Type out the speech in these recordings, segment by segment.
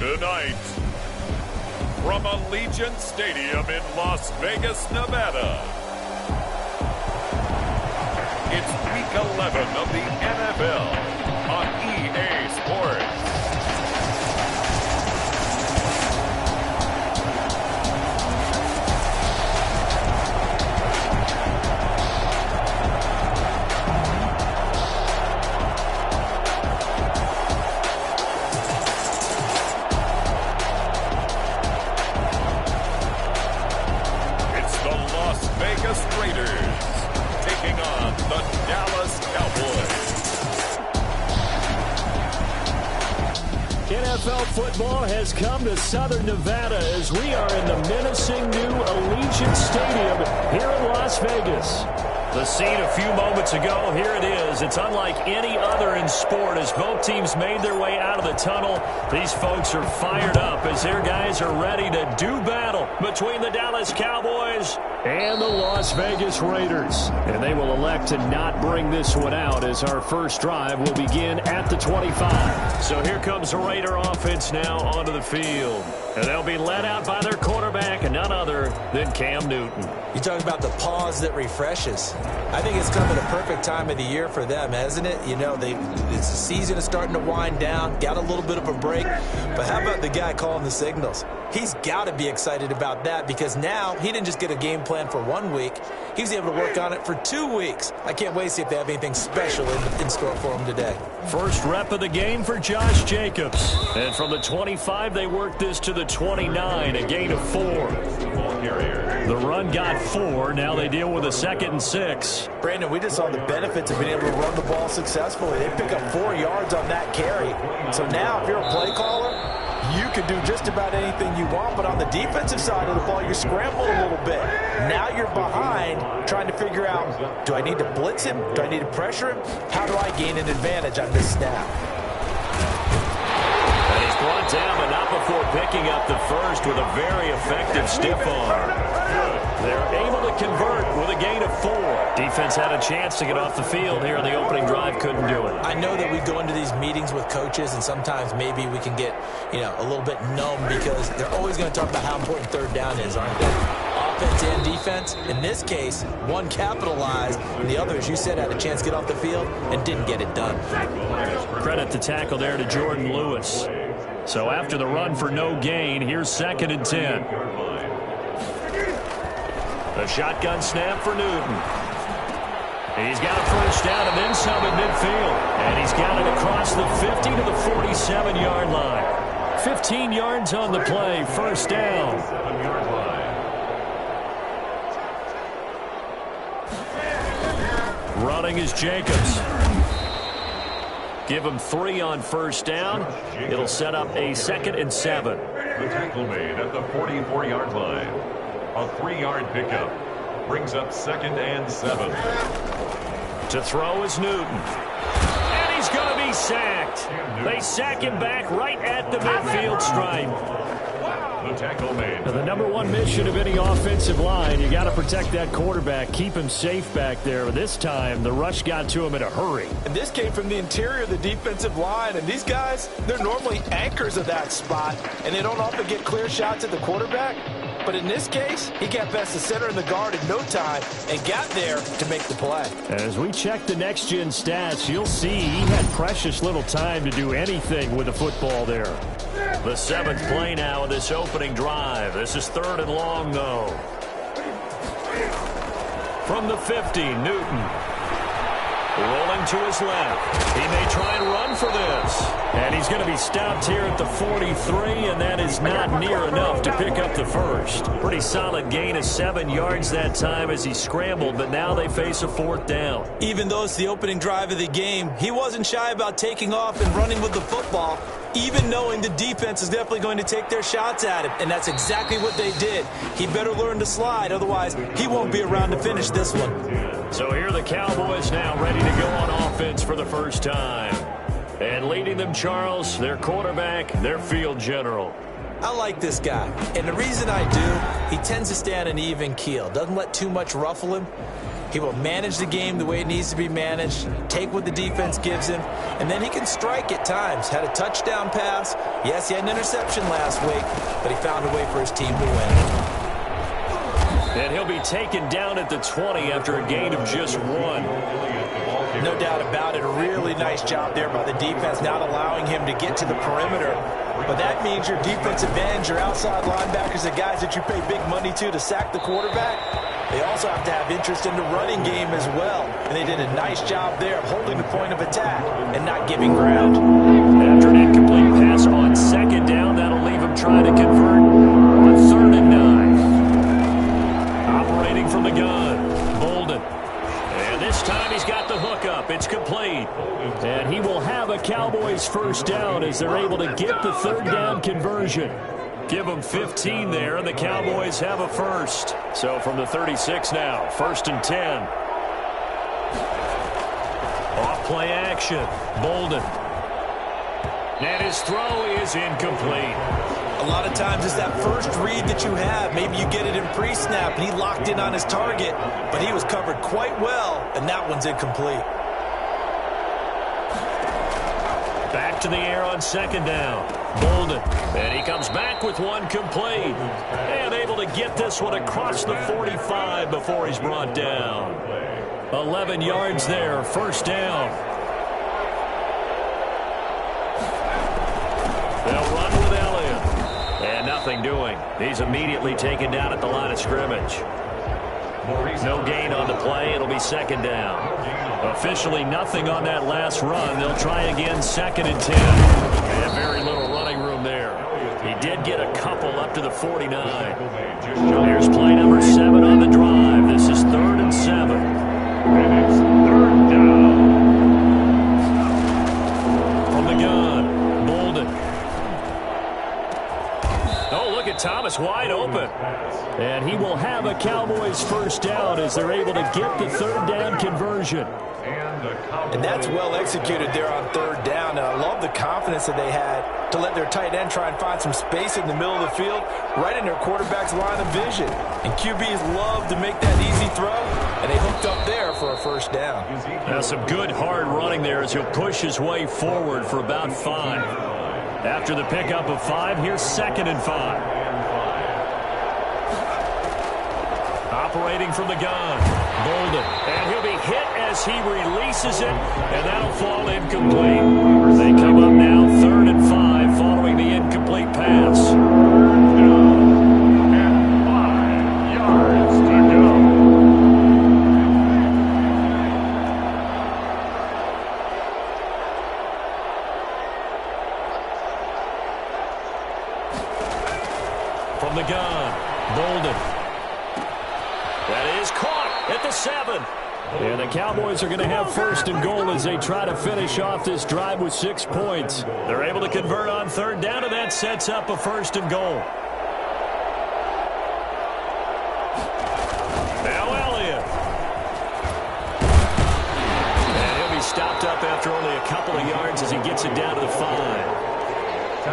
Tonight, from Allegiant Stadium in Las Vegas, Nevada, it's Week 11 of the NFL on EA Sports. NFL football has come to Southern Nevada as we are in the menacing new Allegiant Stadium here in Las Vegas. The scene a few moments ago, here it is. It's unlike any other in sport as both teams made their way out of the tunnel. These folks are fired up as their guys are ready to do battle between the Dallas Cowboys and the Las Vegas Raiders. And they will elect to not bring this one out as our first drive will begin at the 25. So here comes the Raider offense now onto the field. And they'll be led out by their quarterback and none other than Cam Newton. You talk about the pause that refreshes. I think it's come at a perfect time of the year for them, hasn't it? You know, the season is starting to wind down, got a little bit of a break. But how about the guy calling the signals? He's got to be excited about that because now he didn't just get a game plan for 1 week. He was able to work on it for 2 weeks. I can't wait to see if they have anything special in store for him today. First rep of the game for Josh Jacobs. And from the 25, they worked this to the 29, a gain of 4. The run got 4. Now they deal with a 2nd and 6. Brandon, we just saw the benefits of being able to run the ball successfully. They pick up 4 yards on that carry. So now if you're a play caller, you can do just about anything you want, but on the defensive side of the ball, you scramble a little bit. Now you're behind trying to figure out, do I need to blitz him? Do I need to pressure him? How do I gain an advantage on this snap? And he's brought down, but not before picking up the first with a very effective stiff arm. They're able to convert with a gain of 4. Defense had a chance to get off the field here in the opening drive, couldn't do it. I know that we go into these meetings with coaches, and sometimes maybe we can get, a little bit numb because they're always going to talk about how important third down is, aren't they? Offense and defense. In this case, one capitalized, and the other, as you said, had a chance to get off the field and didn't get it done. Credit the tackle there to Jordan Lewis. So after the run for no gain, here's 2nd and 10. A shotgun snap for Newton. He's got a first down and then some at midfield. And he's got it across the 50 to the 47-yard line. 15 yards on the play, first down. Running is Jacobs. Give him 3 on first down. It'll set up a 2nd and 7. The tackle made at the 44-yard line. A 3-yard pickup brings up 2nd and 7. To throw is Newton. And he's going to be sacked. They sack him back right at the midfield stripe. The tackle made. Now, the number one mission of any offensive line, you got to protect that quarterback, keep him safe back there. This time, the rush got to him in a hurry. And this came from the interior of the defensive line. And these guys, they're normally anchors of that spot. And they don't often get clear shots at the quarterback. But in this case, he got past the center and the guard in no time and got there to make the play. As we check the next-gen stats, you'll see he had precious little time to do anything with the football there. The 7th play now of this opening drive. This is 3rd and long, though. From the 50, Newton. Rolling to his left. He may try and run for this. And he's going to be stopped here at the 43, and that is not near enough to pick up the first. Pretty solid gain of 7 yards that time as he scrambled, but now they face a 4th down. Even though it's the opening drive of the game, he wasn't shy about taking off and running with the football, even knowing the defense is definitely going to take their shots at him, and that's exactly what they did. He better learn to slide, otherwise he won't be around to finish this one. So here are the Cowboys now ready to go on offense for the first time. And leading them, Charles, their quarterback, their field general. I like this guy, and the reason I do, he tends to stay on an even keel, doesn't let too much ruffle him. He will manage the game the way it needs to be managed, take what the defense gives him, and then he can strike at times. Had a touchdown pass. Yes, he had an interception last week, but he found a way for his team to win. And he'll be taken down at the 20 after a gain of just 1. No doubt about it. A really nice job there by the defense, not allowing him to get to the perimeter. But that means your defensive ends, your outside linebackers, the guys that you pay big money to sack the quarterback, they also have to have interest in the running game as well. And they did a nice job there of holding the point of attack and not giving ground. After an incomplete pass on second down, that'll leave him trying to convert on 3rd and 9. Operating from the gun, Bolden. And this time he's got the hook up. It's complete. And he will have a Cowboys first down as they're able to get the 3rd down conversion. Give them 15 there, and the Cowboys have a first. So from the 36 now, 1st and 10. Off play action, Bolden. And his throw is incomplete. A lot of times it's that first read that you have. Maybe you get it in pre-snap, and he locked in on his target, but he was covered quite well, and that one's incomplete. Back to the air on 2nd down. Bolden. And he comes back with one complete. And able to get this one across the 45 before he's brought down. 11 yards there, 1st down. They'll run with Elliott. And nothing doing. He's immediately taken down at the line of scrimmage. No gain on the play. It'll be 2nd down. Officially nothing on that last run. They'll try again 2nd and 10. And very little running room there. He did get a couple up to the 49. Here's play number 7 on the drive. This is 3rd and 7. And it's 3rd down. From the gun, Bolden. Oh, look at Thomas wide open. And he will have a Cowboys first down as they're able to get the 3rd down conversion. And that's well executed there on 3rd down. And I love the confidence that they had to let their tight end try and find some space in the middle of the field, right in their quarterback's line of vision. And QBs love to make that easy throw, and they hooked up there for a first down. Now some good hard running there as he'll push his way forward for about 5. After the pickup of 5, here's 2nd and 5. Operating from the gun, Bolden. And he'll be hit as he releases it, and that'll fall incomplete. They come up now 3rd and 5 following the incomplete pass. 3rd down and 5 yards to go. From the gun, Bolden. That is caught at the 7. And the Cowboys are going to have 1st and goal as they try to finish off this drive with 6 points. They're able to convert on 3rd down, and that sets up a 1st and goal. Now Elliott. And he'll be stopped up after only a couple of yards as he gets it down to the 5.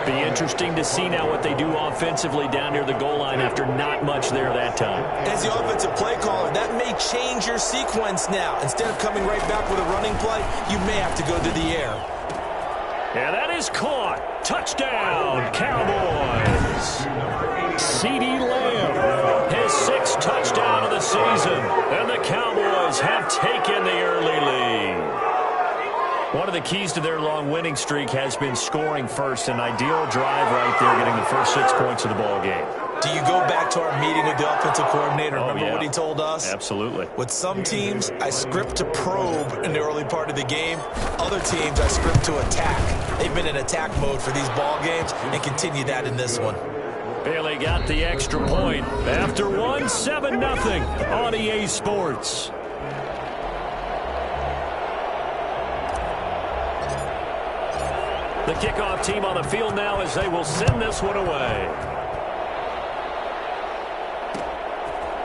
Be interesting to see now what they do offensively down near the goal line after not much there that time. As the offensive play caller, that may change your sequence now. Instead of coming right back with a running play, you may have to go to the air. And that is caught. Touchdown, Cowboys. CeeDee Lamb, his 6th touchdown of the season. And the Cowboys have taken the early lead. One of the keys to their long winning streak has been scoring first. An ideal drive right there, getting the first 6 points of the ball game. Do you go back to our meeting with the offensive coordinator? Remember what he told us? Absolutely. With some teams, I script to probe in the early part of the game. Other teams, I script to attack. They've been in attack mode for these ball games and continue that in this one. Bailey got the extra point. After 1, 7-0 on EA Sports. The kickoff team on the field now as they will send this one away.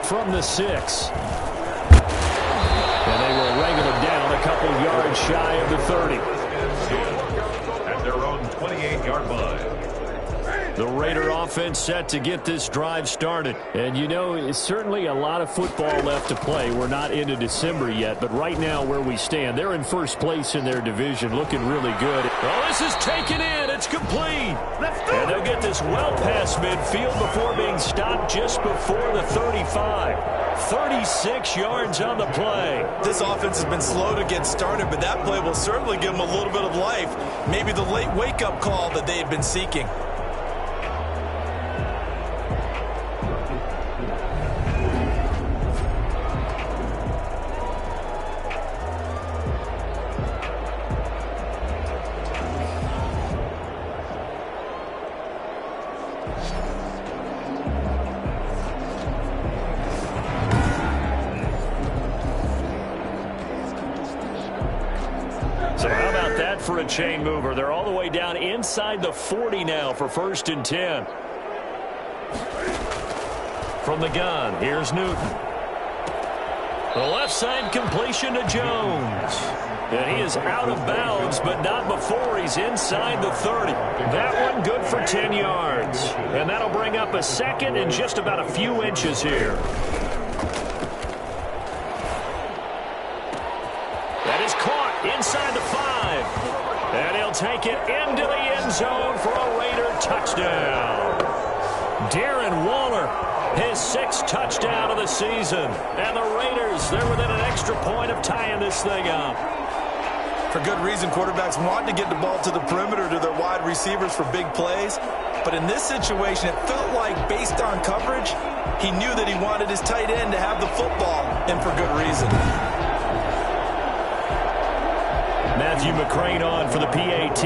From the 6. And they will wrangle it down a couple yards shy of the 30. At their own 28-yard line. The Raider offense set to get this drive started. And, you know, it's certainly a lot of football left to play. We're not into December yet, but right now where we stand, they're in first place in their division, looking really good. Well, this is taken in. It's complete. And they'll get this well past midfield before being stopped just before the 35. 36 yards on the play. This offense has been slow to get started, but that play will certainly give them a little bit of life. Maybe the late wake-up call that they had been seeking. So how about that for a chain mover? They're all the way down inside the 40 now for 1st and 10. From the gun, here's Newton. The left side completion to Jones. And he is out of bounds, but not before he's inside the 30. That one good for 10 yards. And that'll bring up a second and just about a few inches here. That is caught inside the 5. And he'll take it into the end zone for a Raider touchdown. Darren Waller, his 6th touchdown of the season. And the Raiders, they're within an extra point of tying this thing up. For good reason, quarterbacks want to get the ball to the perimeter to their wide receivers for big plays. But in this situation, it felt like based on coverage, he knew that he wanted his tight end to have the football, and for good reason. Matthew McCrane on for the PAT.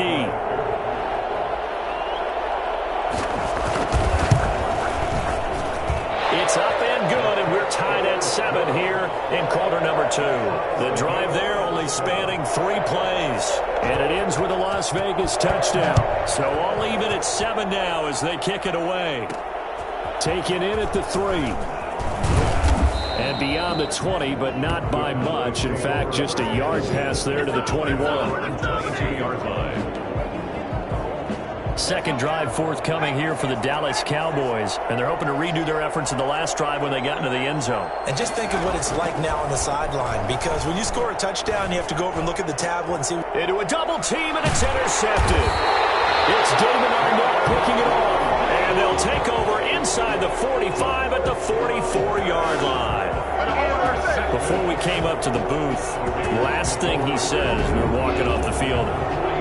It's up and good, and we're tied at 7 here in quarter number 2. The drive there only spanning 3 plays, and it ends with a Las Vegas touchdown. So all even at 7 now as they kick it away. Taken in at the 3. And beyond the 20, but not by much. In fact, just a yard pass there to the 21. 22-yard line. Second drive forthcoming here for the Dallas Cowboys. And they're hoping to redo their efforts in the last drive when they got into the end zone. And just think of what it's like now on the sideline. Because when you score a touchdown, you have to go over and look at the tablet and see. Into a double team, and it's intercepted. It's David Arnett picking it off. And they'll take over inside the 45 at the 44-yard line. Before we came up to the booth, last thing he said as we were walking off the field,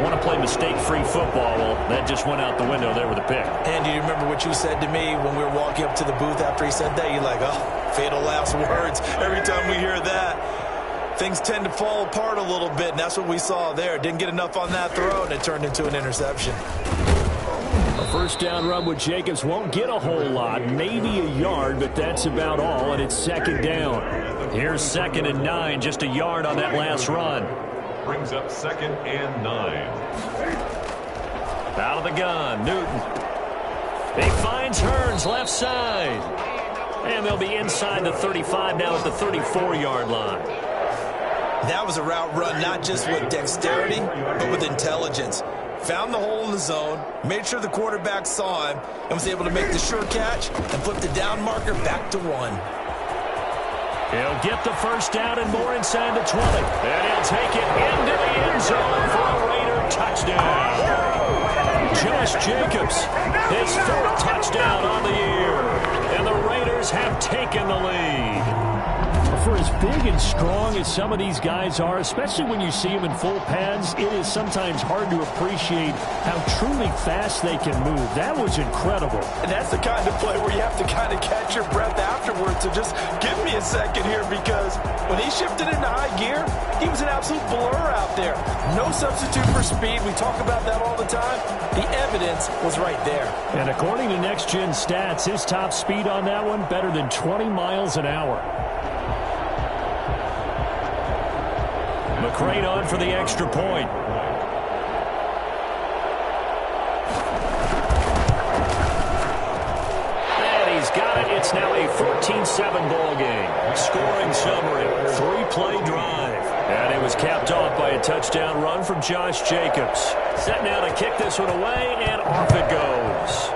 want to play mistake-free football. Well, that just went out the window there with a pick. And do you remember what you said to me when we were walking up to the booth after he said that? You're like, oh, fatal last words. Every time we hear that, things tend to fall apart a little bit, and that's what we saw there. Didn't get enough on that throw, and it turned into an interception. A first down run with Jacobs won't get a whole lot, maybe a yard, but that's about all, and it's 2nd down. Here's 2nd and 9, just a yard on that last run. Brings up 2nd and 9. Out of the gun, Newton. He finds Hearns left side. And they'll be inside the 35 now at the 34-yard line. That was a route run not just with dexterity, but with intelligence. Found the hole in the zone, made sure the quarterback saw him, and was able to make the sure catch and flip the down marker back to 1. He'll get the first down and more inside the 20. And he'll take it into the end zone for a Raider touchdown. Josh Jacobs, his 4th touchdown on the year. And the Raiders have taken the lead. For as big and strong as some of these guys are, especially when you see them in full pads, it is sometimes hard to appreciate how truly fast they can move. That was incredible. And that's the kind of play where you have to kind of catch your breath afterwards. So just give me a second here, because when he shifted into high gear, he was an absolute blur out there. No substitute for speed. We talk about that all the time. The evidence was right there. And according to Next Gen Stats, his top speed on that one, better than 20 miles an hour. McCrane on for the extra point. And he's got it. It's now a 14-7 ball game. Scoring summary, 3-play drive. And it was capped off by a touchdown run from Josh Jacobs. Set now to kick this one away, and off it goes.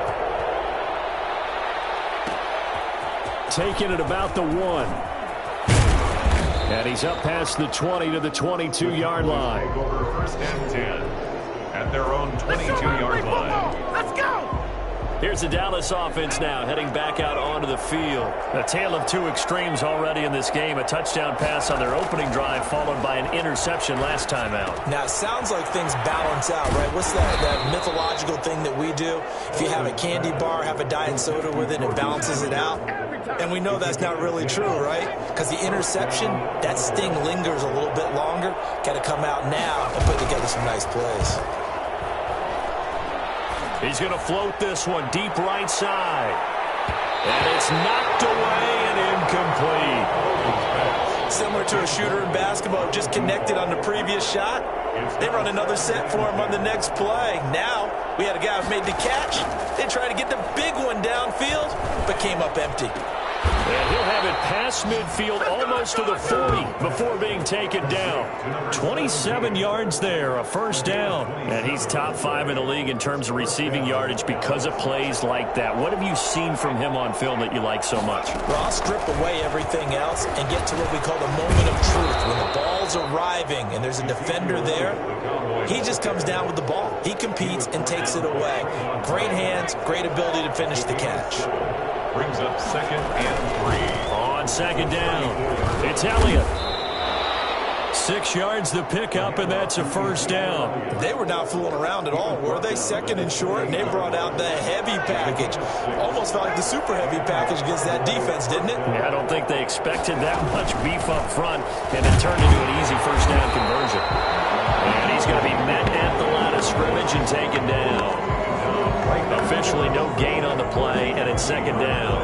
taken at about the 1. And he's up past the 20 to the 22-yard line. Over first and 10 at their own 22-yard line. Let's go! Here's the Dallas offense now heading back out onto the field. A tale of two extremes already in this game. A touchdown pass on their opening drive followed by an interception last time out. Now, it sounds like things balance out, right? What's that mythological thing that we do? If you have a candy bar, have a diet soda with it, it balances it out. And we know that's not really true, right? Because the interception, that sting lingers a little bit longer. Got to come out now and put together some nice plays. He's going to float this one deep right side. And it's knocked away and incomplete. Similar to a shooter in basketball, just connected on the previous shot. They run another set for him on the next play. Now, we had a guy who made the catch. They tried to get the big one downfield, but came up empty. And he'll have it past midfield almost to the 40 before being taken down. 27 yards there, a first down. And he's top 5 in the league in terms of receiving yardage because of plays like that. What have you seen from him on film that you like so much? Well, I'll strip away everything else and get to what we call the moment of truth. When the ball's arriving and there's a defender there, he just comes down with the ball. He competes and takes it away. Great hands, great ability to finish the catch. Brings up second and 3. On second down, it's Elliott. 6 yards the pickup, and that's a first down. They were not fooling around at all, were they? Second and short, and they brought out the heavy package. Almost felt like the super heavy package against that defense, didn't it? Yeah, I don't think they expected that much beef up front, and it turned into an easy first down conversion. And he's going to be met at the line of scrimmage and taken down. Officially no gain on the play, and it's second down.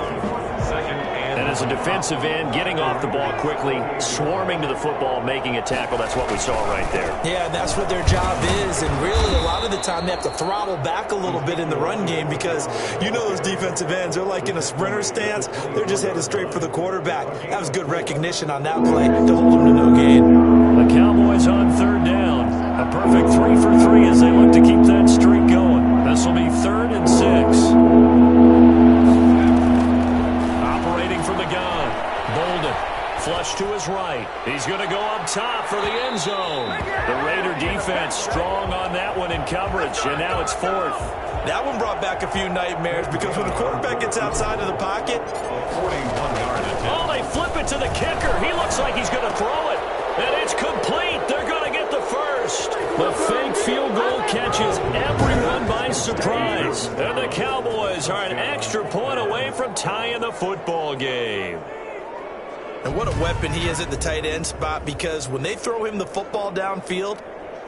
And as a defensive end, getting off the ball quickly, swarming to the football, making a tackle, that's what we saw right there. Yeah, that's what their job is, and really a lot of the time they have to throttle back a little bit in the run game because you know those defensive ends, they're like in a sprinter stance. They're just headed straight for the quarterback. That was good recognition on that play to hold them to no gain. The Cowboys on third down. A perfect 3 for 3 as they look to keep that streak going. This will be 3rd and 6. Operating from the gun. Bolden, flush to his right. He's going to go up top for the end zone. The Raider defense strong on that one in coverage, and now it's 4th. That one brought back a few nightmares because when the quarterback gets outside of the pocket. 41-yard attempt. Oh, they flip it to the kicker. He looks like he's going to throw it. And it's complete. They're going to get the first. The fake field goal catches everyone by surprise. And the Cowboys are an extra point away from tying the football game. And what a weapon he is at the tight end spot because when they throw him the football downfield,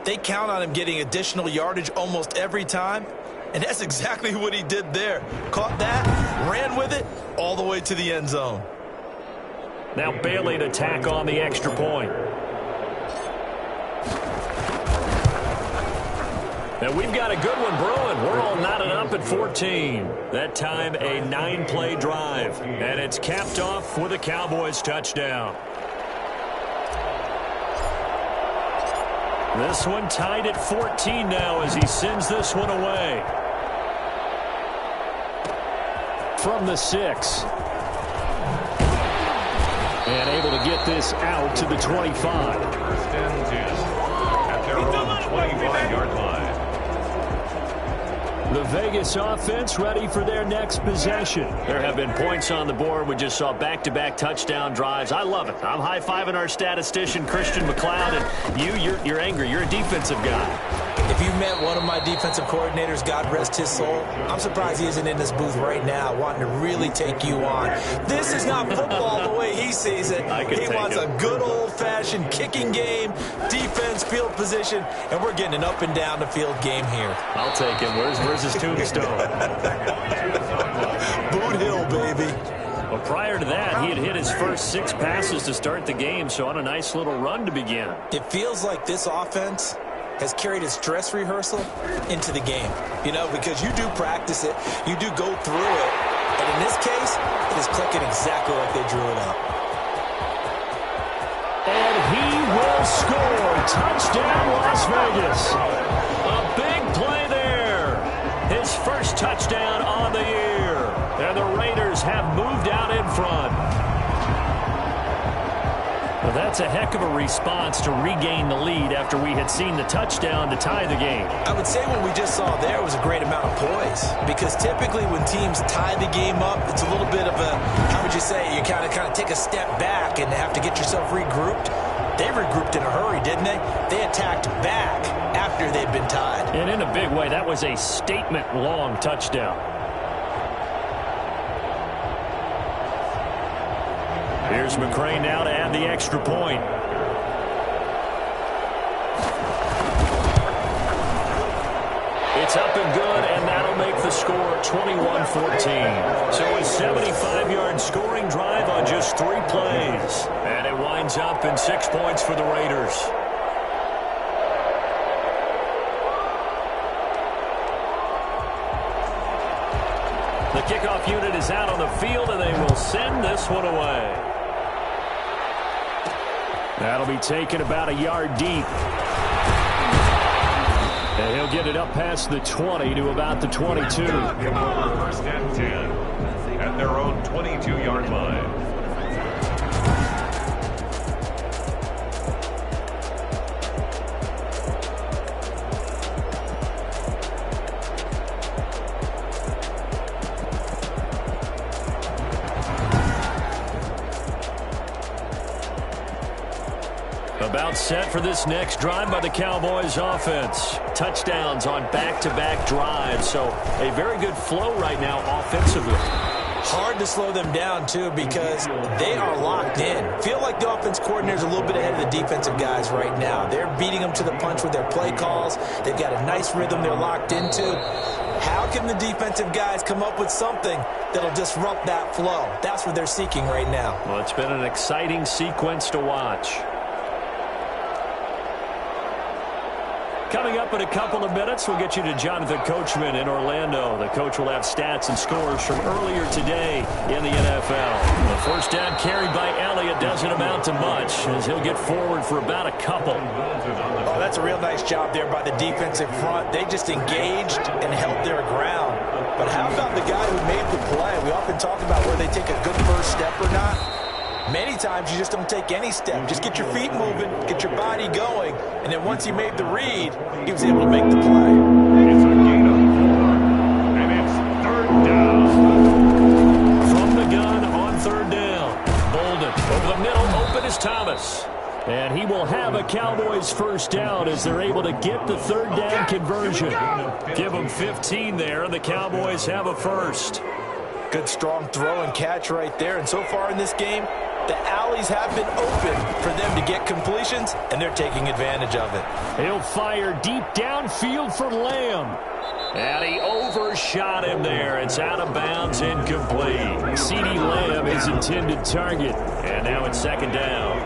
they count on him getting additional yardage almost every time. And that's exactly what he did there. Caught that, ran with it, all the way to the end zone. Now Bailey to tack on the extra point. And we've got a good one brewing. We're all knotted up at 14. That time a 9-play drive. And it's capped off with a Cowboys touchdown. This one tied at 14 now as he sends this one away. From the 6. And able to get this out to the 25. First and 10 at their own 25-yard line. The Vegas offense ready for their next possession. There have been points on the board. We just saw back-to-back touchdown drives. I love it. I'm high-fiving our statistician, Christian McLeod, and you're angry. You're a defensive guy. If you met one of my defensive coordinators, God rest his soul, I'm surprised he isn't in this booth right now wanting to really take you on. This is not football the way he sees it. He wants a good old-fashioned kicking game, defense, field position, and we're getting an up and down the field game here. I'll take him. Where's his tombstone? Boot Hill, baby. Well, prior to that, he had hit his first 6 passes to start the game, so on a nice little run to begin. It feels like this offense has carried its dress rehearsal into the game. You know, because you do practice it, you do go through it, and in this case, it is clicking exactly like they drew it up. And he will score. Touchdown, Las Vegas. A big play there. His first touchdown on the year. And the Raiders Cowboys have moved out in front. Well, that's a heck of a response to regain the lead after we had seen the touchdown to tie the game. I would say what we just saw there was a great amount of poise, because typically when teams tie the game up, it's a little bit of a, how would you say, you kind of take a step back and have to get yourself regrouped. They regrouped in a hurry, didn't they? They attacked back after they'd been tied. And in a big way, that was a statement-long touchdown. Here's McCray now to add the extra point. It's up and good, and that'll make the score 21-14. So a 75-yard scoring drive on just 3 plays. And it winds up in 6 points for the Raiders. The kickoff unit is out on the field, and they will send this one away. That'll be taken about a yard deep. And he'll get it up past the 20 to about the 22. First and 10 at their own 22-yard line. About set for this next drive by the Cowboys offense. Touchdowns on back-to-back drives, so a very good flow right now offensively. Hard to slow them down, too, because they are locked in. Feel like the offense coordinator's a little bit ahead of the defensive guys right now. They're beating them to the punch with their play calls. They've got a nice rhythm they're locked into. How can the defensive guys come up with something that'll disrupt that flow? That's what they're seeking right now. Well, it's been an exciting sequence to watch. Coming up in a couple of minutes, we'll get you to Jonathan Coachman in Orlando. The coach will have stats and scores from earlier today in the NFL. The first down carried by Elliott doesn't amount to much, as he'll get forward for about a couple. Oh, that's a real nice job there by the defensive front. They just engaged and held their ground. But how about the guy who made the play? We often talk about where they take a good first step or not. Many times you just don't take any step. Just get your feet moving, get your body going, and then once he made the read, he was able to make the play. It's a gain of 4, and it's 3rd down. From the gun on 3rd down. Bolden over the middle, open is Thomas. And he will have a Cowboys first down as they're able to get the 3rd down conversion. Give them 15 there, and the Cowboys have a first. Good strong throw and catch right there. And so far in this game, the alleys have been open for them to get completions, and they're taking advantage of it. He'll fire deep downfield for Lamb. And he overshot him there. It's out of bounds, incomplete. CeeDee Lamb is intended target. And now it's 2nd down.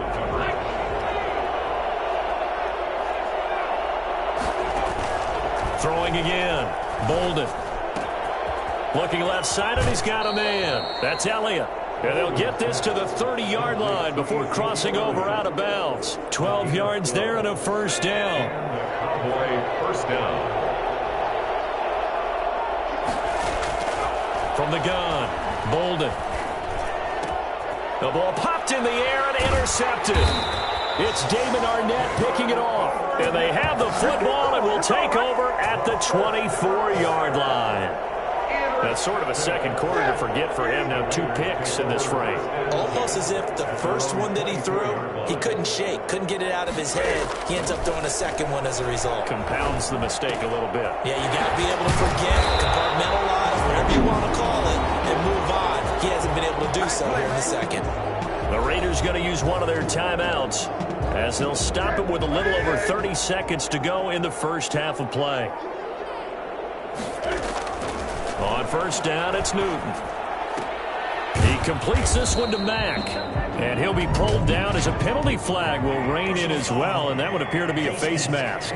Throwing again. Bolden. Looking left side, and he's got a man. That's Elliott. And they'll get this to the 30-yard line before crossing over out of bounds. 12 yards there and a first down. Cowboy first down. From the gun, Bolden. The ball popped in the air and intercepted. It's Damon Arnett picking it off. And they have the football and will take over at the 24-yard line. That's sort of a second quarter to forget for him. Now 2 picks in this frame. Almost as if the first one that he threw, he couldn't shake, couldn't get it out of his head. He ends up throwing a second one as a result. Compounds the mistake a little bit. Yeah, you got to be able to forget, compartmentalize, whatever you want to call it, and move on. He hasn't been able to do so here in the second. The Raiders going to use one of their timeouts as they'll stop it with a little over 30 seconds to go in the first half of play. On first down, it's Newton. He completes this one to Mack. And he'll be pulled down as a penalty flag will rein in as well, and that would appear to be a face mask.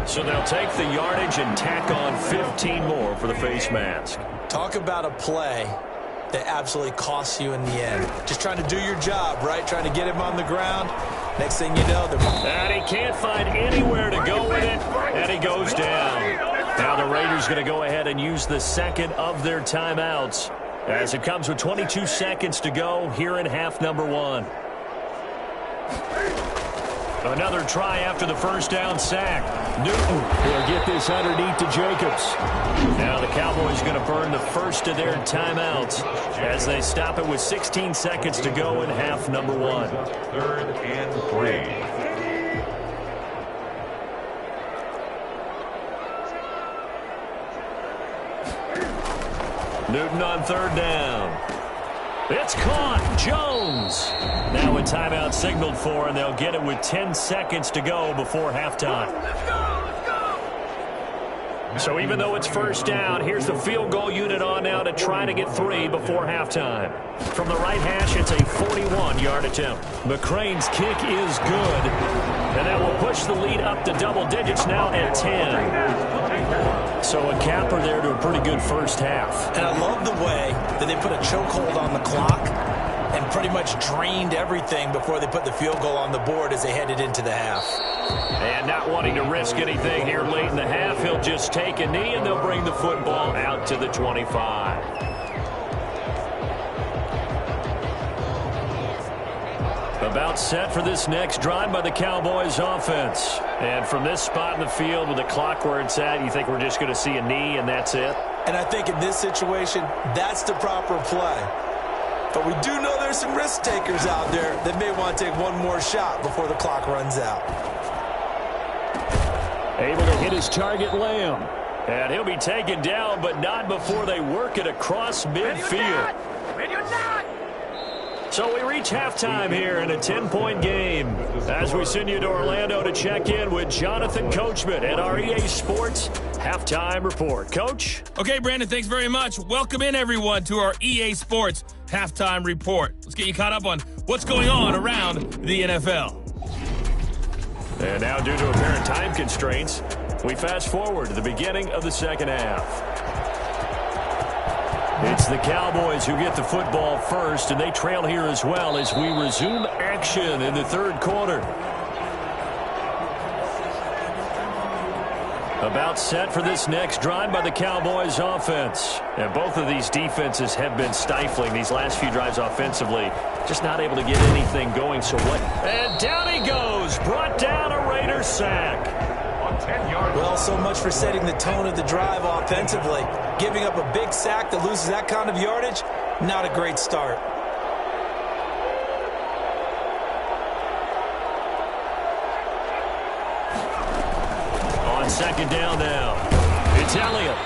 So they'll take the yardage and tack on 15 more for the face mask. Talk about a play that absolutely costs you in the end. Just trying to do your job, right? Trying to get him on the ground. Next thing you know, and he can't find anywhere to go with it, and he goes down. Now the Raiders going to go ahead and use the second of their timeouts as it comes with 22 seconds to go here in half number one. Another try after the first down sack. Newton will get this underneath to Jacobs. Now the Cowboys going to burn the first of their timeouts as they stop it with 16 seconds to go in half number one. 3rd and 3. Newton on 3rd down. It's caught. Jones. Now a timeout signaled for, and they'll get it with 10 seconds to go before halftime. Let's go! So even though it's first down, here's the field goal unit on now to try to get 3 before halftime. From the right hash, it's a 41-yard attempt. McCrane's kick is good, and that will push the lead up to double digits now at 10. So a capper there to a pretty good first half. And I love the way that they put a chokehold on the clock and pretty much drained everything before they put the field goal on the board as they headed into the half. And not wanting to risk anything here late in the half, he'll just take a knee and they'll bring the football out to the 25. About set for this next drive by the Cowboys offense. And from this spot in the field with the clock where it's at, you think we're just going to see a knee and that's it? And I think in this situation, that's the proper play. But we do know there's some risk takers out there that may want to take one more shot before the clock runs out. Able to hit his target, Lamb. And he'll be taken down, but not before they work it across midfield. When you're not! So we reach halftime here in a 10-point game as we send you to Orlando to check in with Jonathan Coachman at our EA Sports Halftime Report. Coach? Okay, Brandon, thanks very much. Welcome in, everyone, to our EA Sports Halftime Report. Let's get you caught up on what's going on around the NFL. And now, due to apparent time constraints, we fast forward to the beginning of the second half. It's the Cowboys who get the football first, and they trail here as well as we resume action in the third quarter. About set for this next drive by the Cowboys offense. And both of these defenses have been stifling these last few drives offensively. Just not able to get anything going. So what? And down he goes. Brought down a Raider sack. On 10 yards. Well, so much for setting the tone of the drive offensively. Giving up a big sack that loses that kind of yardage, not a great start. On second down now, it's Elliott.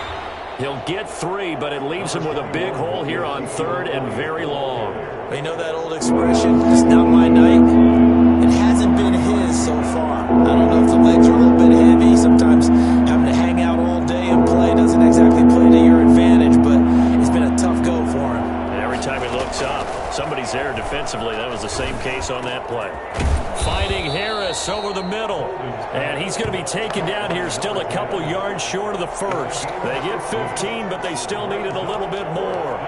He'll get 3, but it leaves him with a big hole here on 3rd and very long. You know that old expression, it's not my night? It hasn't been his so far. I don't know if the legs are a little bit heavy. Sometimes having to hang out all day and play doesn't exactly play to your advantage, but it's been a tough go for him. And every time he looks up, somebody's there defensively. That was the same case on that play. Fighting Harris over the middle. And he's going to be taken down here still a couple yards short of the first. They get 15, but they still needed a little bit more.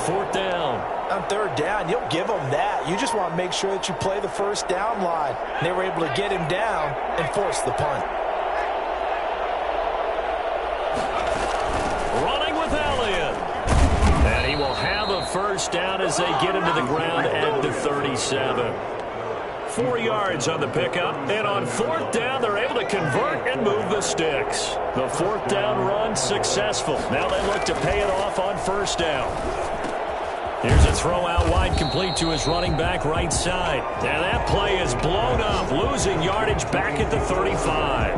4th down. On 3rd down, you'll give them that. You just want to make sure that you play the first down line. They were able to get him down and force the punt. Running with Elliott. And he will have a first down as they get him to the ground at the 37. 4 yards on the pickup, and on 4th down, they're able to convert and move the sticks. The 4th down run successful. Now they look to pay it off on 1st down. Here's a throw out wide, complete to his running back right side. And that play is blown up, losing yardage back at the 35.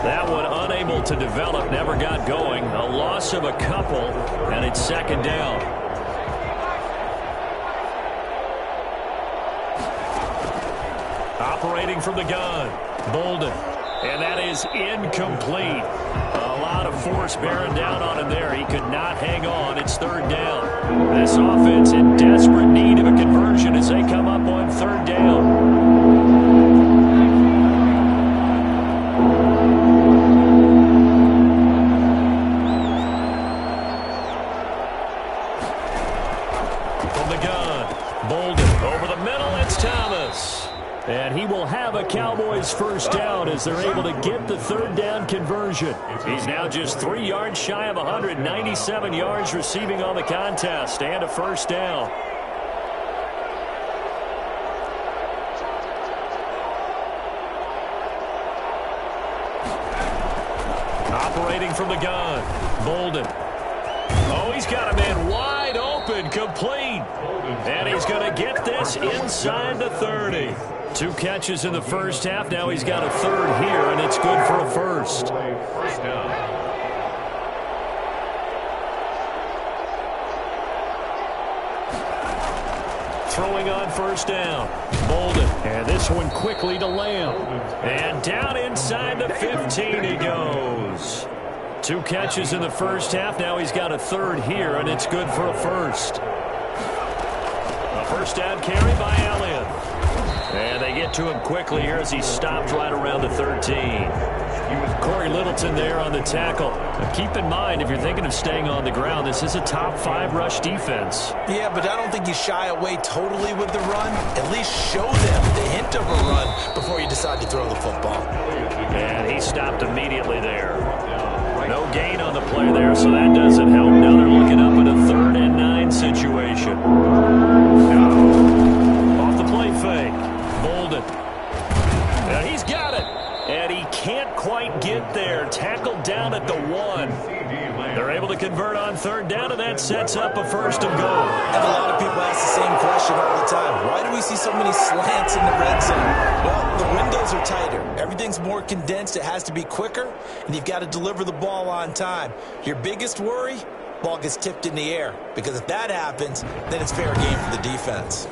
That one unable to develop, never got going. A loss of a couple, and it's 2nd down. Operating from the gun, Bolden. And that is incomplete. A lot of force bearing down on him there. He could not hang on. It's 3rd down. This offense in desperate need of a conversion as they come up on 3rd down. From the gun, Bolden over the middle. It's Thomas. And he will have a Cowboys first down as they're able to get the third down conversion. He's now just 3 yards shy of 197 yards receiving on the contest and a first down. Operating from the gun, Bolden. Oh, he's got a man wide open, complete. And he's going to get this inside the 30. 2 catches in the first half. Now he's got a third here, and it's good for a first. First down. Throwing on first down, Bolden. And this one quickly to Lamb. And down inside the 15 he goes. 2 catches in the first half. Now he's got a third here, and it's good for a first. A first down carry by Elliott. And they get to him quickly here as he stopped right around the 13. Corey Littleton there on the tackle. Now keep in mind, if you're thinking of staying on the ground, this is a top 5 rush defense. Yeah, but I don't think you shy away totally with the run. At least show them the hint of a run before you decide to throw the football. And he stopped immediately there. No gain on the play there, so that doesn't help. Now they're looking up at a 3rd and 9 situation. Off the play fake. Bolden. Now he's got it. And he can't quite get there. Tackled down at the 1. They're able to convert on 3rd down, and that sets up a 1st and goal. And a lot of people ask the same question all the time. Why do we see so many slants in the red zone? Well, the windows are tighter. Everything's more condensed. It has to be quicker, and you've got to deliver the ball on time. Your biggest worry? Ball gets tipped in the air, because if that happens, then it's fair game for the defense.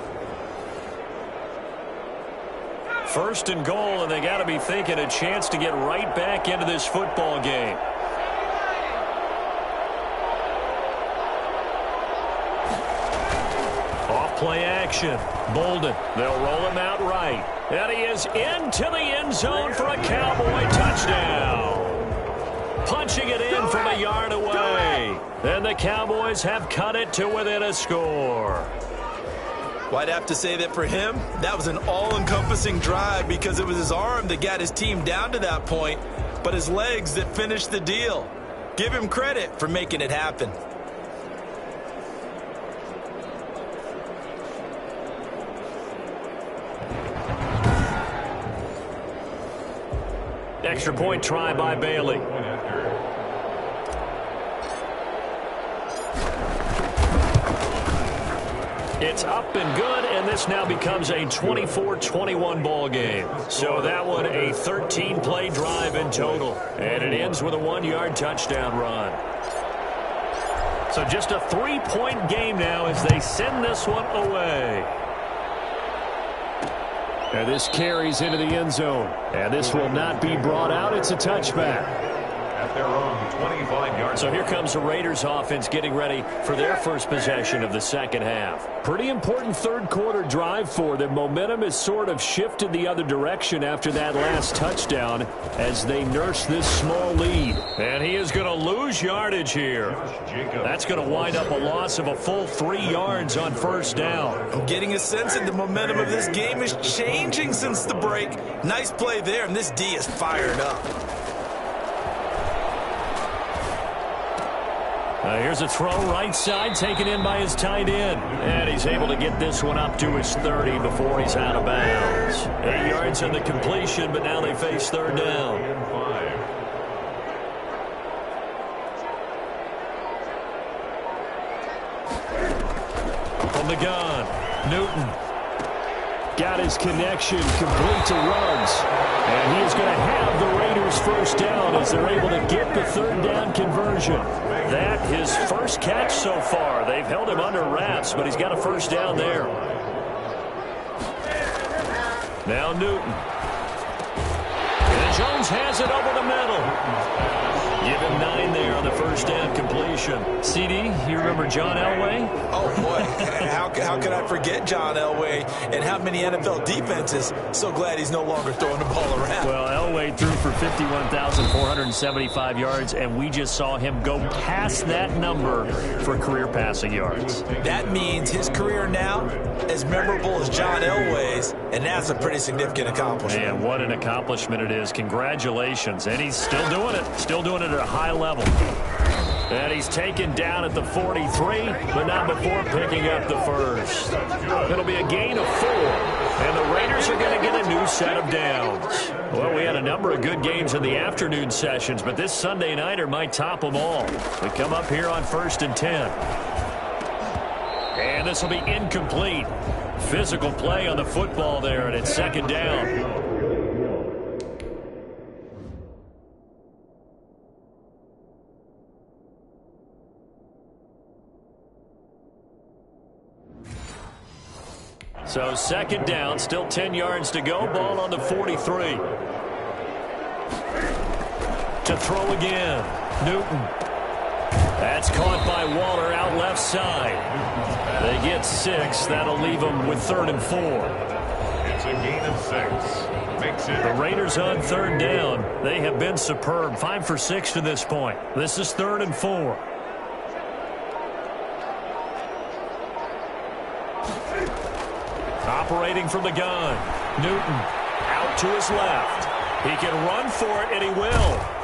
1st and goal, and they got to be thinking a chance to get right back into this football game. Off-play action. Bolden. They'll roll him out right. And he is into the end zone for a Cowboy touchdown. Punching it in from a yard away. And the Cowboys have cut it to within a score. Well, I'd have to say that for him, that was an all-encompassing drive because it was his arm that got his team down to that point, but his legs that finished the deal. Give him credit for making it happen. Extra point try by Bailey. It's up and good, and this now becomes a 24-21 ball game. So that one a 13-play drive in total, and it ends with a 1-yard touchdown run. So just a 3-point game now as they send this one away. And this carries into the end zone, and this will not be brought out. It's a touchback. At their own 25-yard. So here comes the Raiders offense getting ready for their first possession of the second half. Pretty important third quarter drive for them. Momentum has sort of shifted the other direction after that last touchdown as they nurse this small lead. And he is going to lose yardage here. That's going to wind up a loss of a full 3 yards on first down. I'm getting a sense that the momentum of this game is changing since the break. Nice play there, and this D is fired up. Here's a throw right side taken in by his tight end. And he's able to get this one up to his 30 before he's out of bounds. 8 yards on the completion, but now they face third down. From the gun, Newton. Got his connection complete to Ruggs. And he is going to have the Raiders first down as they're able to get the third down conversion. That his first catch so far. They've held him under wraps, but he's got a first down there. Now Newton. And Jones has it over the middle. Give him 9 there on the first down completion. CD, you remember John Elway? Oh, boy. How could I forget John Elway and how many NFL defenses? So glad he's no longer throwing the ball around. Well, Elway threw for 51,475 yards, and we just saw him go past that number for career passing yards. That means his career now as memorable as John Elway's, and that's a pretty significant accomplishment. Man, what an accomplishment it is. Congratulations. And he's still doing it. Still doing it at a high level. And he's taken down at the 43, but not before picking up the first. It'll be a gain of 4, and the Raiders are going to get a new set of downs. Well, we had a number of good games in the afternoon sessions, but this Sunday nighter might top them all. We come up here on 1st and 10. And this will be incomplete. Physical play on the football there, and it's 2nd down. So 2nd down, still 10 yards to go. Ball on the 43. To throw again. Newton. That's caught by Waller out left side. They get 6. That'll leave them with 3rd and 4. It's a gain of 6. Makes it. The Raiders on 3rd down. They have been superb. 5 for 6 to this point. This is 3rd and 4. Operating from the gun. Newton out to his left. He can run for it, and he will.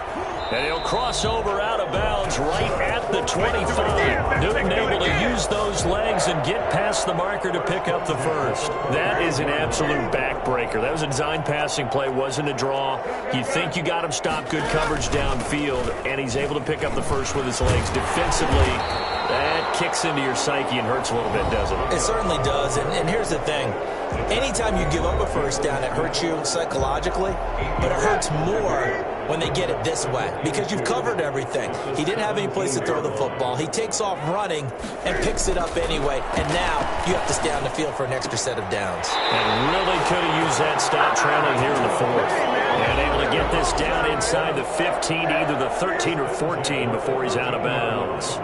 And he'll cross over out of bounds right at the 25. Newton able to use those legs and get past the marker to pick up the first. That is an absolute backbreaker. That was a design passing play, wasn't a draw. You think you got him stopped, good coverage downfield, and he's able to pick up the first with his legs. Defensively, that kicks into your psyche and hurts a little bit, doesn't it? It certainly does, and here's the thing. Anytime you give up a first down, it hurts you psychologically, but it hurts more when they get it this way because you've covered everything. He didn't have any place to throw the football. He takes off running and picks it up anyway, and now you have to stay on the field for an extra set of downs. And really could have used that stop trailing here in the 4th. And able to get this down inside the 15, either the 13 or 14 before he's out of bounds.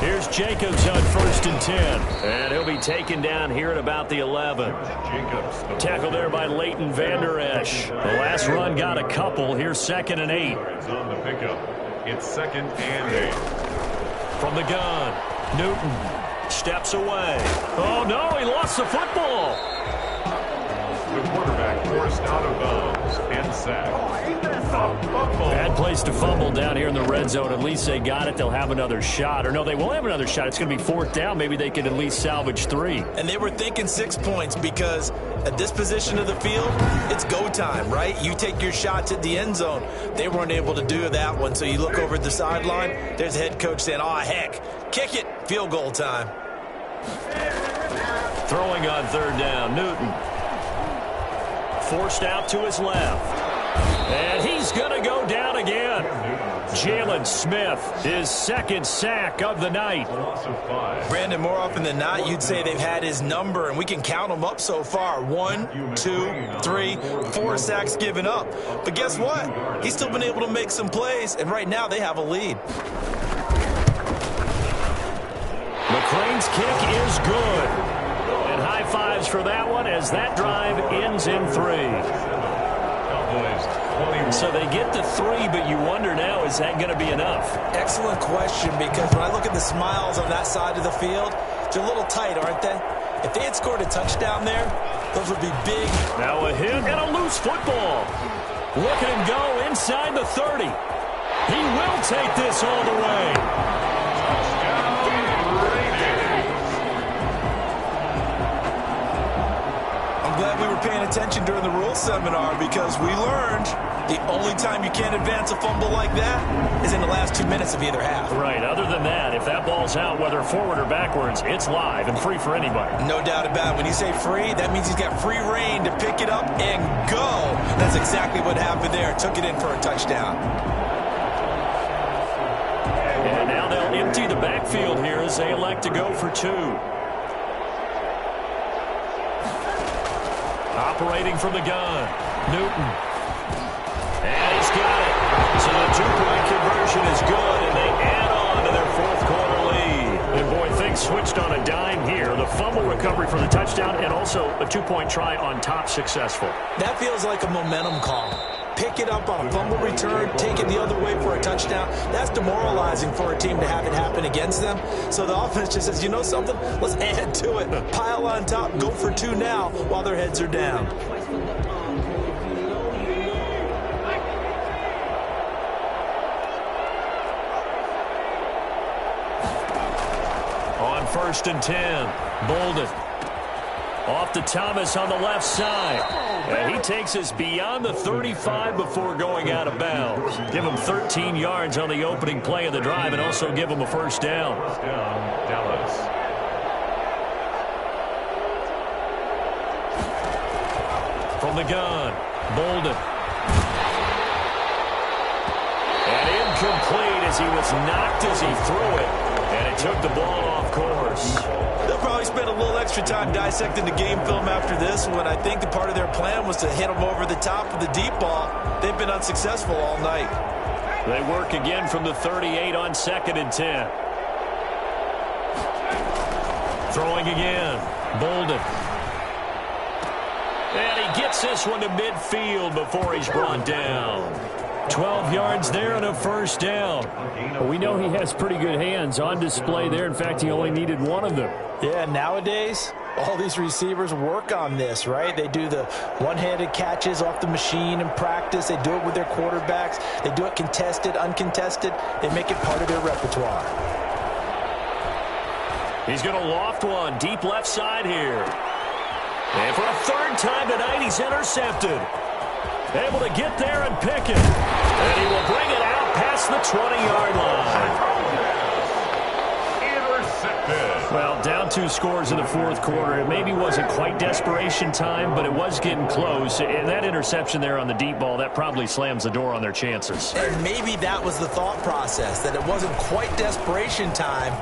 Here's Jacobs on 1st and 10. And he'll be taken down here at about the 11. Jacobs. Tackled there by Leighton Vander Esch. The last run got a couple. Here's 2nd and 8. It's on the pickup. It's 2nd and 8. From the gun, Newton steps away. Oh, no, he lost the football. The quarterback forced out of bounds and sacked. Bad place to fumble down here in the red zone. At least they got it. They'll have another shot. Or no, they won't have another shot. It's going to be 4th down. Maybe they could at least salvage 3. And they were thinking 6 points because at this position of the field, it's go time, right? You take your shots at the end zone. They weren't able to do that one. So you look over at the sideline. There's the head coach saying, oh, heck, kick it. Field goal time. Throwing on 3rd down, Newton. Forced out to his left. And he's going to go down again. Jalen Smith, his 2nd sack of the night. Brandon, more often than not, you'd say they've had his number, and we can count them up so far. 1, 2, 3, 4 sacks given up. But guess what? He's still been able to make some plays, and right now they have a lead. McClain's kick is good. And high fives for that one as that drive ends in 3. So they get to 3, but you wonder now, is that going to be enough? Excellent question, because when I look at the smiles on that side of the field, they're a little tight, aren't they? If they had scored a touchdown there, those would be big. Now a hit and a loose football. Look at him go inside the 30. He will take this all the way. I'm glad we were paying attention during the rules seminar because we learned the only time you can't advance a fumble like that is in the last 2 minutes of either half. Right. Other than that, if that ball's out, whether forward or backwards, it's live and free for anybody. No doubt about it. When you say free, that means he's got free reign to pick it up and go. That's exactly what happened there. Took it in for a touchdown. And now they'll empty the backfield here as they elect to go for 2. Operating from the gun, Newton. And he's got it. So the 2-point conversion is good, and they add on to their 4th quarter lead. And boy, things switched on a dime here. The fumble recovery for the touchdown and also a 2-point try on top successful. That feels like a momentum call. pick it up on a fumble return, take it the other way for a touchdown. That's demoralizing for a team to have it happen against them. So the offense just says, you know something? Let's add to it. Pile on top, go for two now while their heads are down. On 1st and 10, Bolden. Off to Thomas on the left side. And he takes us beyond the 35 before going out of bounds. Give him 13 yards on the opening play of the drive and also give him a first down. First down, Dallas. From the gun, Bolden. And incomplete as he was knocked as he threw it. And it took the ball off course. They'll probably spend a little extra time dissecting the game film after this one. I think the part of their plan was to hit them over the top of the deep ball. They've been unsuccessful all night. They work again from the 38 on 2nd and 10. Throwing again, Bolden. And he gets this one to midfield before he's brought down. 12 yards there and a first down. Well, we know he has pretty good hands on display there. In fact, he only needed one of them. Yeah, nowadays, all these receivers work on this, right? They do the one-handed catches off the machine in practice. They do it with their quarterbacks. They do it contested, uncontested. They make it part of their repertoire. He's going to loft one deep left side here. And for a third time tonight, he's intercepted. Able to get there and pick it. And he will bring it out past the 20-yard line. Intercepted. Well, down 2 scores in the 4th quarter. It maybe wasn't quite desperation time, but it was getting close. And that interception there on the deep ball, that probably slams the door on their chances. And maybe that was the thought process, that it wasn't quite desperation time.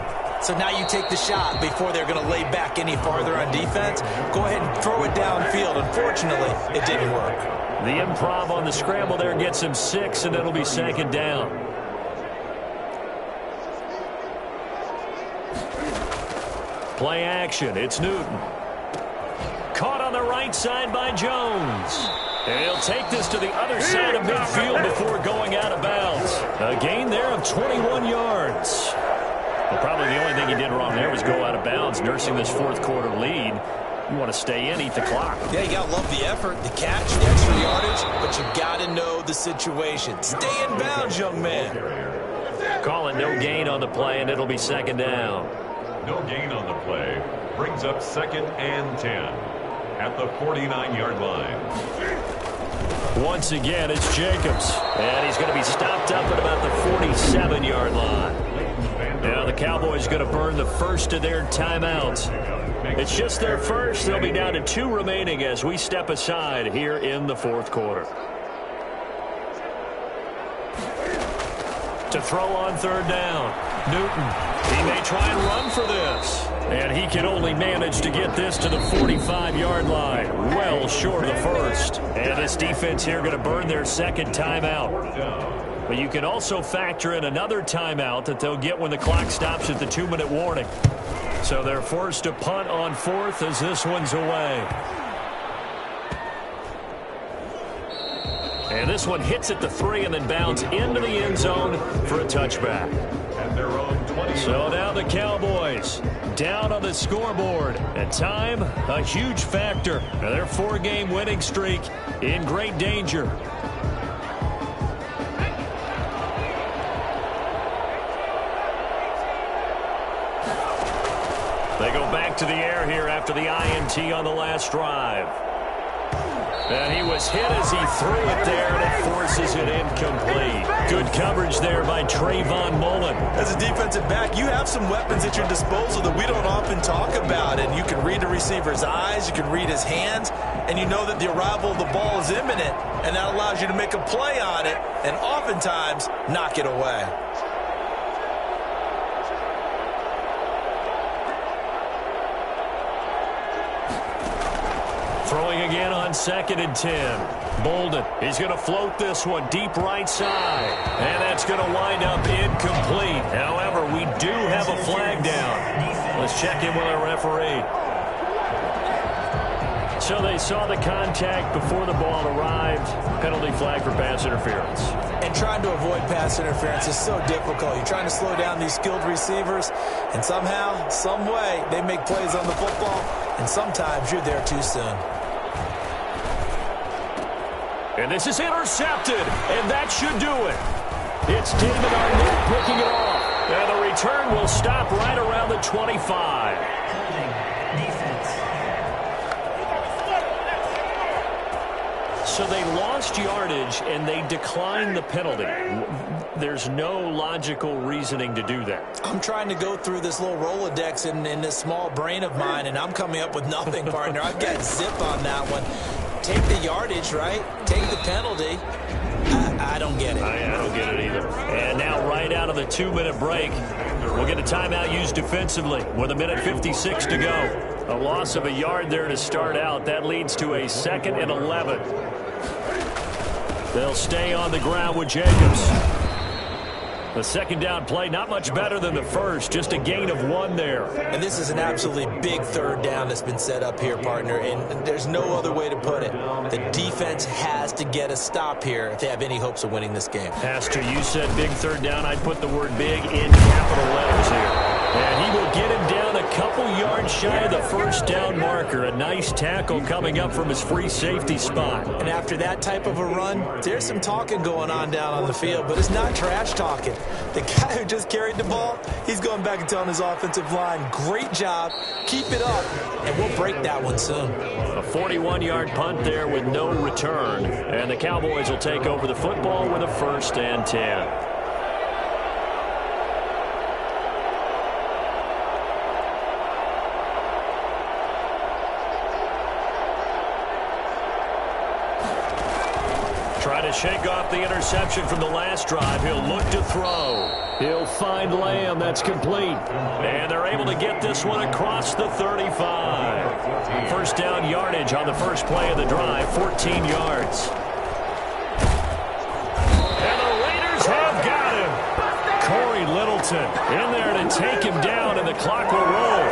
So now you take the shot before they're going to lay back any farther on defense. Go ahead and throw it downfield. Unfortunately, it didn't work. The improv on the scramble there gets him 6, and it'll be 2nd down. Play action. It's Newton. Caught on the right side by Jones. And he'll take this to the other side of midfield before going out of bounds. A gain there of 21 yards. Well, probably the only thing he did wrong there was go out of bounds, nursing this 4th quarter lead. You want to stay in, eat the clock. Yeah, you got to love the effort, the catch, the extra yardage, but you got to know the situation. Stay in bounds, young man. Call it no gain on the play, and it'll be 2nd down. No gain on the play. Brings up 2nd and 10 at the 49-yard line. Once again, it's Jacobs. And he's going to be stopped up at about the 47-yard line. Now the Cowboys going to burn the first of their timeouts. It's just their first. They'll be down to 2 remaining as we step aside here in the 4th quarter. To throw on 3rd down, Newton. He may try and run for this. And he can only manage to get this to the 45-yard line. Well short of the first. And this defense here going to burn their 2nd timeout. But you can also factor in another timeout that they'll get when the clock stops at the 2-minute warning. So they're forced to punt on 4th as this one's away. And this one hits at the 3 and then bounds into the end zone for a touchback. At their own 20. So now the Cowboys down on the scoreboard. And time, a huge factor. Now their 4-game winning streak in great danger. They go back to the air here after the INT on the last drive. And he was hit as he threw it there, and it forces it incomplete. Good coverage there by Trayvon Mullen. As a defensive back, you have some weapons at your disposal that we don't often talk about. And you can read the receiver's eyes, you can read his hands, and you know that the arrival of the ball is imminent. And that allows you to make a play on it and oftentimes knock it away. Throwing again on 2nd and 10. Bolden, he's going to float this one deep right side. And that's going to wind up incomplete. However, we do have a flag down. Let's check in with our referee. So they saw the contact before the ball arrived. Penalty flag for pass interference. And trying to avoid pass interference is so difficult. You're trying to slow down these skilled receivers, and somehow, some way, they make plays on the football, and sometimes you're there too soon. And this is intercepted, and that should do it. It's David Arnett picking it off. And the return will stop right around the 25. So they lost yardage, and they declined the penalty. There's no logical reasoning to do that. I'm trying to go through this little Rolodex in this small brain of mine, and I'm coming up with nothing, partner. I've got zip on that one. Take the yardage, right? Take the penalty. I don't get it. I don't get it either. And now right out of the 2-minute break, we'll get a timeout used defensively with 1:56 to go. A loss of a yard there to start out. That leads to a 2nd and 11. They'll stay on the ground with Jacobs. The second down play, not much better than the first, just a gain of 1 there. And this is an absolutely big third down that's been set up here, partner, and there's no other way to put it. The defense has to get a stop here if they have any hopes of winning this game. Pastor, you said big third down. I'd put the word big in capital letters here. And he will get him down a couple yards shy of the first down marker. A nice tackle coming up from his free safety spot. And after that type of a run, there's some talking going on down on the field, but it's not trash talking. The guy who just carried the ball, he's going back and telling his offensive line, great job, keep it up, and we'll break that one soon. A 41-yard punt there with no return. And the Cowboys will take over the football with a 1st and 10. Trying to shake off the interception from the last drive. He'll look to throw. He'll find Lamb. That's complete. And they're able to get this one across the 35. First down yardage on the first play of the drive, 14 yards. And the Raiders have got him. Corey Littleton in there to take him down, and the clock will roll.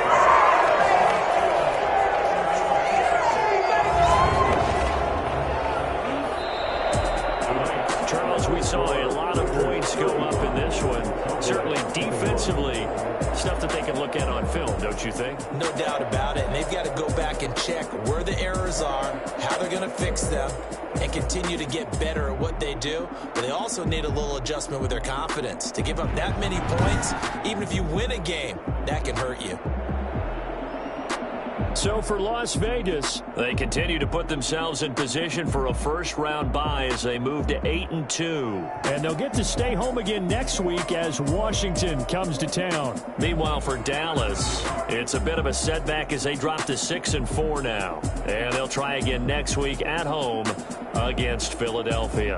We saw a lot of points go up in this one. Certainly defensively, stuff that they can look at on film, don't you think? No doubt about it. And they've got to go back and check where the errors are, how they're going to fix them, and continue to get better at what they do. But they also need a little adjustment with their confidence. To give up that many points, even if you win a game, that can hurt you. So for Las Vegas, they continue to put themselves in position for a first-round bye as they move to 8-2. And they'll get to stay home again next week as Washington comes to town. Meanwhile, for Dallas, it's a bit of a setback as they drop to 6-4 now. And they'll try again next week at home against Philadelphia.